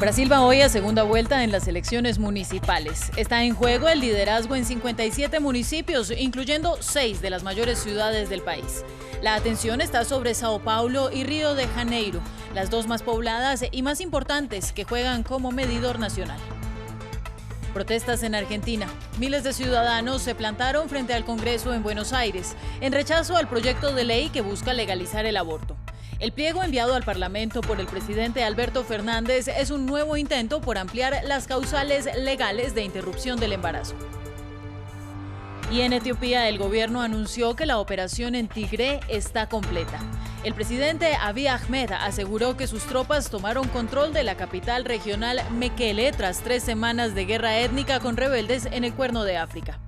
Brasil va hoy a segunda vuelta en las elecciones municipales. Está en juego el liderazgo en 57 municipios, incluyendo 6 de las mayores ciudades del país. La atención está sobre Sao Paulo y Río de Janeiro, las dos más pobladas y más importantes que juegan como medidor nacional. Protestas en Argentina. Miles de ciudadanos se plantaron frente al Congreso en Buenos Aires, en rechazo al proyecto de ley que busca legalizar el aborto. El pliego enviado al Parlamento por el presidente Alberto Fernández es un nuevo intento por ampliar las causales legales de interrupción del embarazo. Y en Etiopía, el gobierno anunció que la operación en Tigré está completa. El presidente Abiy Ahmed aseguró que sus tropas tomaron control de la capital regional Mekele tras 3 semanas de guerra étnica con rebeldes en el Cuerno de África.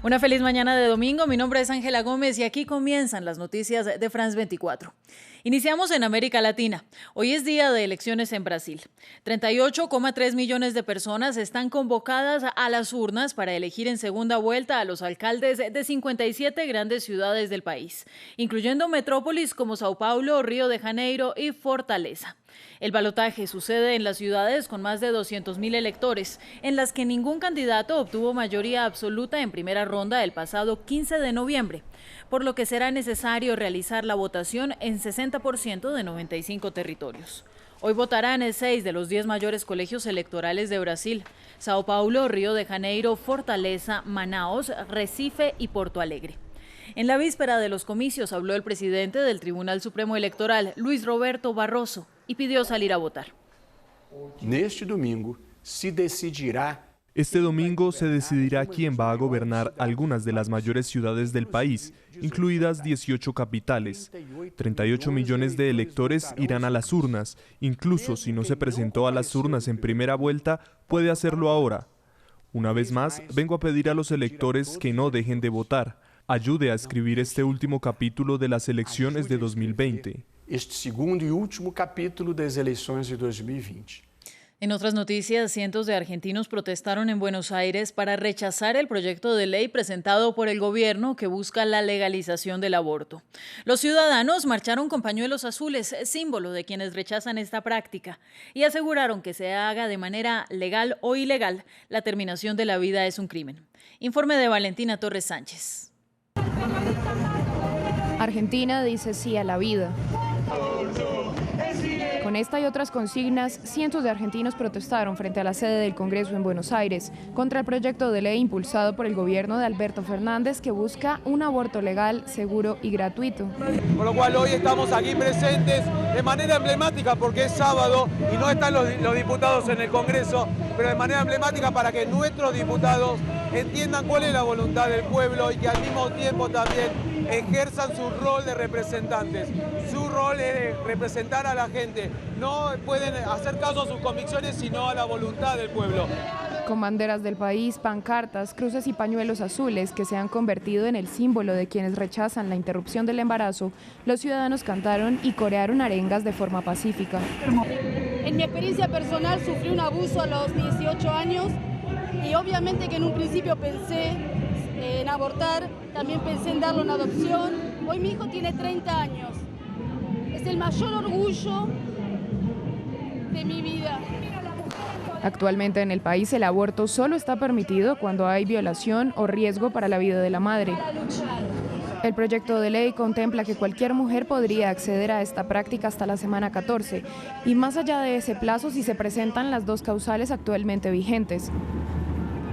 Una feliz mañana de domingo, mi nombre es Ángela Gómez y aquí comienzan las noticias de France 24. Iniciamos en América Latina. Hoy es día de elecciones en Brasil. 38,3 millones de personas están convocadas a las urnas para elegir en segunda vuelta a los alcaldes de 57 grandes ciudades del país, incluyendo metrópolis como Sao Paulo, Río de Janeiro y Fortaleza. El balotaje sucede en las ciudades con más de 200.000 electores, en las que ningún candidato obtuvo mayoría absoluta en primera ronda el pasado 15 de noviembre, por lo que será necesario realizar la votación en 60% de 95 territorios. Hoy votarán en 6 de los 10 mayores colegios electorales de Brasil: Sao Paulo, Río de Janeiro, Fortaleza, Manaus, Recife y Porto Alegre. En la víspera de los comicios habló el presidente del Tribunal Supremo Electoral, Luis Roberto Barroso, y pidió salir a votar. Este domingo se decidirá quién va a gobernar algunas de las mayores ciudades del país, incluidas 18 capitales. 38 millones de electores irán a las urnas. Incluso si no se presentó a las urnas en primera vuelta, puede hacerlo ahora. Una vez más, vengo a pedir a los electores que no dejen de votar. Ayude a escribir este último capítulo de las elecciones de 2020. Este segundo y último capítulo de las elecciones de 2020. En otras noticias, cientos de argentinos protestaron en Buenos Aires para rechazar el proyecto de ley presentado por el gobierno que busca la legalización del aborto. Los ciudadanos marcharon con pañuelos azules, símbolo de quienes rechazan esta práctica, y aseguraron que se haga de manera legal o ilegal, la terminación de la vida es un crimen. Informe de Valentina Torres Sánchez. Argentina dice sí a la vida. Con esta y otras consignas, cientos de argentinos protestaron frente a la sede del Congreso en Buenos Aires contra el proyecto de ley impulsado por el gobierno de Alberto Fernández que busca un aborto legal, seguro y gratuito. Por lo cual hoy estamos aquí presentes de manera emblemática porque es sábado y no están los diputados en el Congreso, pero de manera emblemática para que nuestros diputados entiendan cuál es la voluntad del pueblo y que al mismo tiempo también ejerzan su rol de representantes. Su rol es representar a la gente. No pueden hacer caso a sus convicciones, sino a la voluntad del pueblo. Con banderas del país, pancartas, cruces y pañuelos azules que se han convertido en el símbolo de quienes rechazan la interrupción del embarazo, los ciudadanos cantaron y corearon arengas de forma pacífica. En mi experiencia personal sufrí un abuso a los 18 años y obviamente que en un principio pensé en abortar, también pensé en darlo en adopción. Hoy mi hijo tiene 30 años. Es el mayor orgullo de mi vida. Actualmente en el país el aborto solo está permitido cuando hay violación o riesgo para la vida de la madre. El proyecto de ley contempla que cualquier mujer podría acceder a esta práctica hasta la semana 14 y más allá de ese plazo si se presentan las dos causales actualmente vigentes.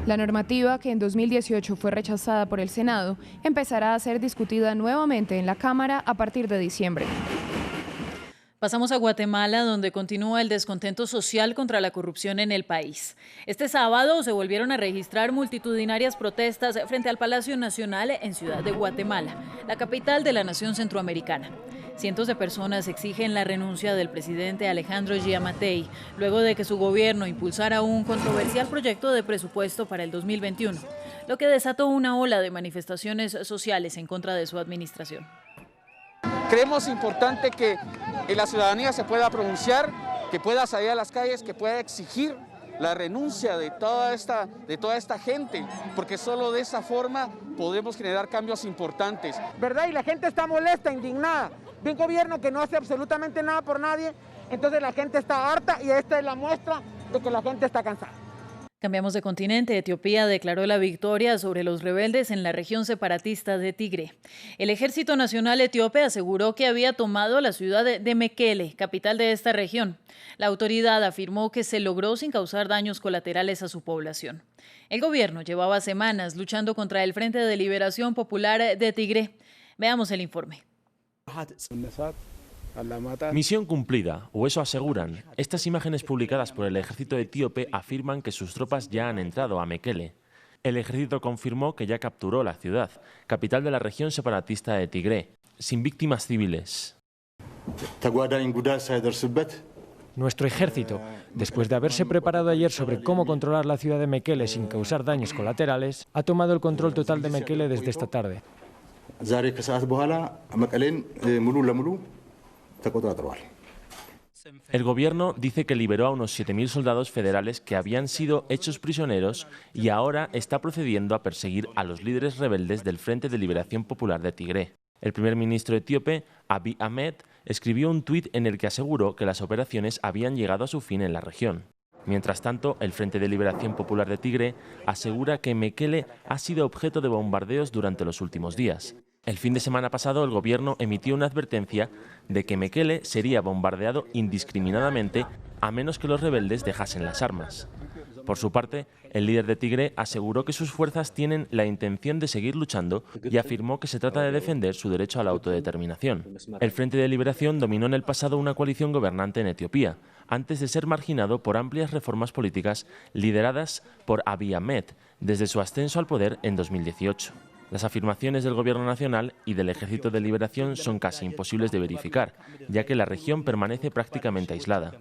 La normativa, que en 2018 fue rechazada por el Senado, empezará a ser discutida nuevamente en la Cámara a partir de diciembre. Pasamos a Guatemala, donde continúa el descontento social contra la corrupción en el país. Este sábado se volvieron a registrar multitudinarias protestas frente al Palacio Nacional en Ciudad de Guatemala, la capital de la nación centroamericana. Cientos de personas exigen la renuncia del presidente Alejandro Giammattei, luego de que su gobierno impulsara un controversial proyecto de presupuesto para el 2021, lo que desató una ola de manifestaciones sociales en contra de su administración. Creemos importante que la ciudadanía se pueda pronunciar, que pueda salir a las calles, que pueda exigir la renuncia de toda esta gente, porque solo de esa forma podemos generar cambios importantes. ¿Verdad? Y la gente está molesta, indignada, de un gobierno que no hace absolutamente nada por nadie Entonces la gente está harta y esta es la muestra de que la gente está cansada. Cambiamos de continente. Etiopía declaró la victoria sobre los rebeldes en la región separatista de Tigre. El Ejército Nacional Etíope aseguró que había tomado la ciudad de Mekele, capital de esta región. La autoridad afirmó que se logró sin causar daños colaterales a su población. El gobierno llevaba semanas luchando contra el Frente de Liberación Popular de Tigre. Veamos el informe. Misión cumplida, o eso aseguran. Estas imágenes publicadas por el ejército etíope afirman que sus tropas ya han entrado a Mekele. El ejército confirmó que ya capturó la ciudad, capital de la región separatista de Tigré, sin víctimas civiles. Nuestro ejército, después de haberse preparado ayer sobre cómo controlar la ciudad de Mekele sin causar daños colaterales, ha tomado el control total de Mekele desde esta tarde. El gobierno dice que liberó a unos 7.000 soldados federales que habían sido hechos prisioneros y ahora está procediendo a perseguir a los líderes rebeldes del Frente de Liberación Popular de Tigré. El primer ministro etíope, Abiy Ahmed, escribió un tuit en el que aseguró que las operaciones habían llegado a su fin en la región. Mientras tanto, el Frente de Liberación Popular de Tigré asegura que Mekele ha sido objeto de bombardeos durante los últimos días. El fin de semana pasado, el gobierno emitió una advertencia de que Mekele sería bombardeado indiscriminadamente a menos que los rebeldes dejasen las armas. Por su parte, el líder de Tigré aseguró que sus fuerzas tienen la intención de seguir luchando y afirmó que se trata de defender su derecho a la autodeterminación. El Frente de Liberación dominó en el pasado una coalición gobernante en Etiopía, antes de ser marginado por amplias reformas políticas lideradas por Abiy Ahmed desde su ascenso al poder en 2018. Las afirmaciones del Gobierno Nacional y del Ejército de Liberación son casi imposibles de verificar, ya que la región permanece prácticamente aislada.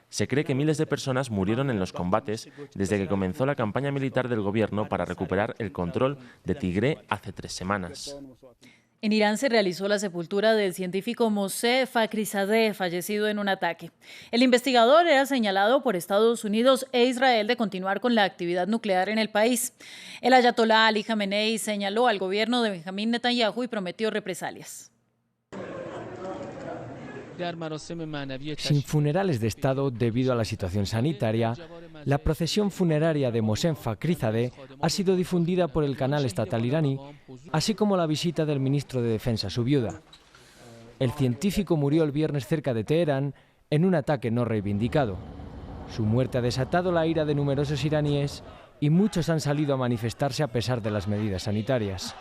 Se cree que miles de personas murieron en los combates desde que comenzó la campaña militar del gobierno para recuperar el control de Tigré hace 3 semanas. En Irán se realizó la sepultura del científico Mohsen Fakhrizadeh, fallecido en un ataque. El investigador era señalado por Estados Unidos e Israel de continuar con la actividad nuclear en el país. El ayatolá Ali Khamenei señaló al gobierno de Benjamín Netanyahu y prometió represalias. Sin funerales de Estado debido a la situación sanitaria, la procesión funeraria de Mohsen Fakhrizadeh ha sido difundida por el canal estatal iraní, así como la visita del ministro de Defensa, su viuda. El científico murió el viernes cerca de Teherán en un ataque no reivindicado. Su muerte ha desatado la ira de numerosos iraníes y muchos han salido a manifestarse a pesar de las medidas sanitarias.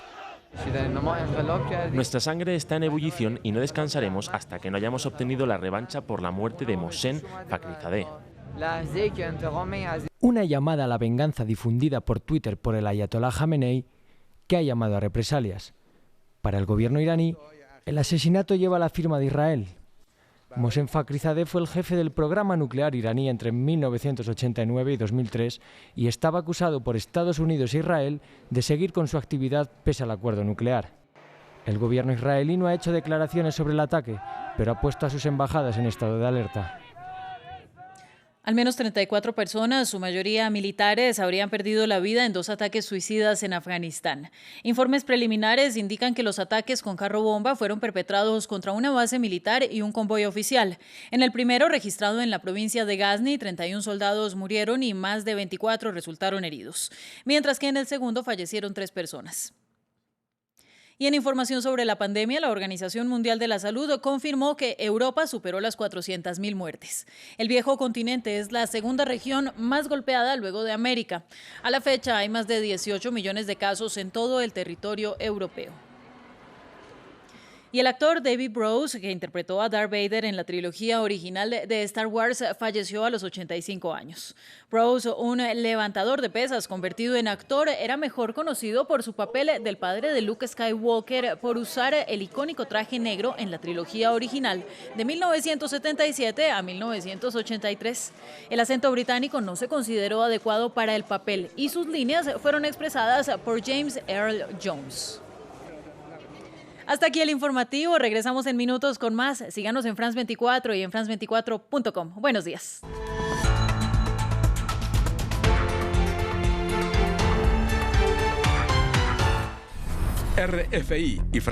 Nuestra sangre está en ebullición y no descansaremos hasta que no hayamos obtenido la revancha por la muerte de Mohsen Fakhrizadeh. Una llamada a la venganza difundida por Twitter por el ayatolá Khamenei, que ha llamado a represalias. Para el gobierno iraní, el asesinato lleva la firma de Israel. Mohsen Fakhrizadeh fue el jefe del programa nuclear iraní entre 1989 y 2003 y estaba acusado por Estados Unidos e Israel de seguir con su actividad pese al acuerdo nuclear. El gobierno israelí no ha hecho declaraciones sobre el ataque, pero ha puesto a sus embajadas en estado de alerta. Al menos 34 personas, su mayoría militares, habrían perdido la vida en 2 ataques suicidas en Afganistán. Informes preliminares indican que los ataques con carro bomba fueron perpetrados contra una base militar y un convoy oficial. En el primero, registrado en la provincia de Ghazni, 31 soldados murieron y más de 24 resultaron heridos, mientras que en el segundo fallecieron 3 personas. Y en información sobre la pandemia, la Organización Mundial de la Salud confirmó que Europa superó las 400.000 muertes. El viejo continente es la segunda región más golpeada luego de América. A la fecha hay más de 18 millones de casos en todo el territorio europeo. Y el actor David Prowse, que interpretó a Darth Vader en la trilogía original de Star Wars, falleció a los 85 años. Prowse, un levantador de pesas convertido en actor, era mejor conocido por su papel del padre de Luke Skywalker por usar el icónico traje negro en la trilogía original de 1977 a 1983. El acento británico no se consideró adecuado para el papel y sus líneas fueron expresadas por James Earl Jones. Hasta aquí el informativo. Regresamos en minutos con más. Síganos en France 24 y en france24.com. Buenos días. RFI y